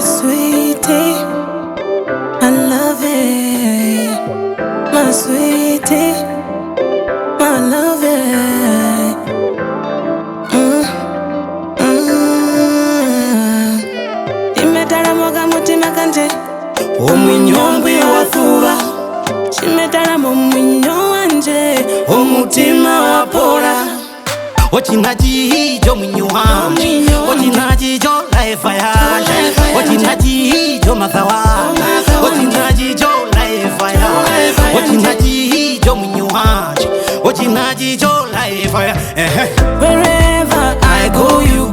sweetie, I love it. My sweetie, my love it. Chimetala moga mutima kanje omwinyombi wafuba. Chimetala mwinyo wanje omutima wapola. Ochinaji jo mwinyo wanje, ochinaji jo life yanje, ochinaji jo mathawa, ochinaji jo life yanje, ochinaji jo mwinyo wanje, ochinaji jo life yanje. Wherever I go, you